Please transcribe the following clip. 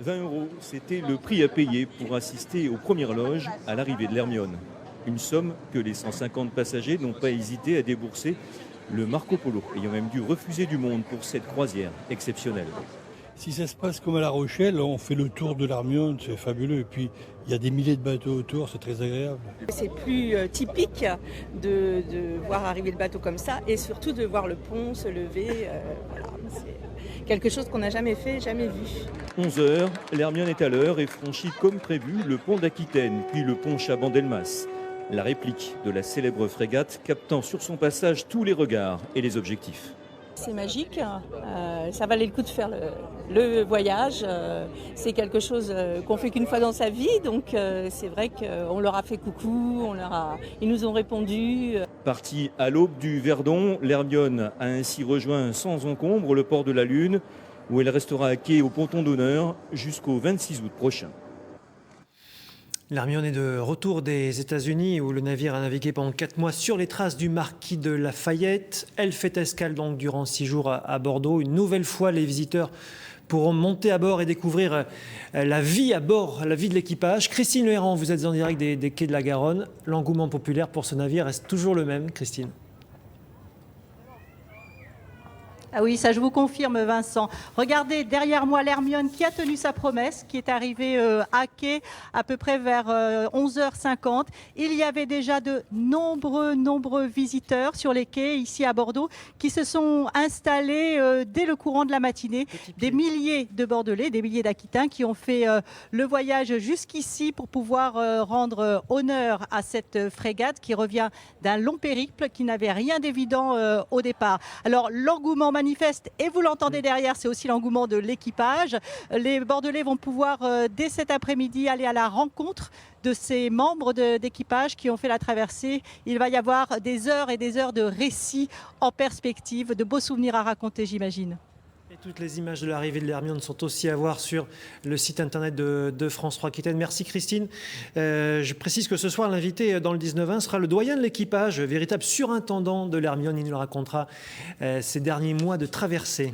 20 €, c'était le prix à payer pour assister aux premières loges à l'arrivée de l'Hermione. Une somme que les 150 passagers n'ont pas hésité à débourser, le Marco Polo ayant même dû refuser du monde pour cette croisière exceptionnelle. Si ça se passe comme à La Rochelle, on fait le tour de l'Hermione, c'est fabuleux. Et puis, il y a des milliers de bateaux autour, c'est très agréable. C'est plus typique de voir arriver le bateau comme ça et surtout de voir le pont se lever. Voilà, c'est quelque chose qu'on n'a jamais fait, jamais vu. 11 h, l'Hermione est à l'heure et franchit comme prévu le pont d'Aquitaine, puis le pont Chaban-Delmas. La réplique de la célèbre frégate captant sur son passage tous les regards et les objectifs. C'est magique, ça valait le coup de faire le voyage. C'est quelque chose qu'on fait qu'une fois dans sa vie, donc c'est vrai qu'on leur a fait coucou, ils nous ont répondu. Partie à l'aube du Verdon, l'Hermione a ainsi rejoint sans encombre le port de la Lune, où elle restera à quai au ponton d'honneur jusqu'au 26 août prochain. L'Hermione est de retour des États-Unis où le navire a navigué pendant 4 mois sur les traces du marquis de Lafayette. Elle fait escale donc durant 6 jours à Bordeaux. Une nouvelle fois, les visiteurs pourront monter à bord et découvrir la vie à bord, la vie de l'équipage. Christine Lehéran, vous êtes en direct des quais de la Garonne. L'engouement populaire pour ce navire reste toujours le même, Christine. Ah oui, ça je vous confirme Vincent. Regardez derrière moi l'Hermione qui a tenu sa promesse, qui est arrivée à quai à peu près vers 11h50. Il y avait déjà de nombreux visiteurs sur les quais ici à Bordeaux qui se sont installés dès le courant de la matinée. Des milliers de Bordelais, des milliers d'Aquitains qui ont fait le voyage jusqu'ici pour pouvoir rendre honneur à cette frégate qui revient d'un long périple qui n'avait rien d'évident au départ. Alors l'engouement manifeste, et vous l'entendez derrière, c'est aussi l'engouement de l'équipage. Les Bordelais vont pouvoir, dès cet après-midi, aller à la rencontre de ces membres d'équipage qui ont fait la traversée. Il va y avoir des heures et des heures de récits en perspective, de beaux souvenirs à raconter, j'imagine. Et toutes les images de l'arrivée de l'Hermione sont aussi à voir sur le site internet de France 3 Aquitaine. Merci Christine. Je précise que ce soir, l'invité dans le 19-20 sera le doyen de l'équipage, véritable surintendant de l'Hermione. Il nous racontera ces derniers mois de traversée.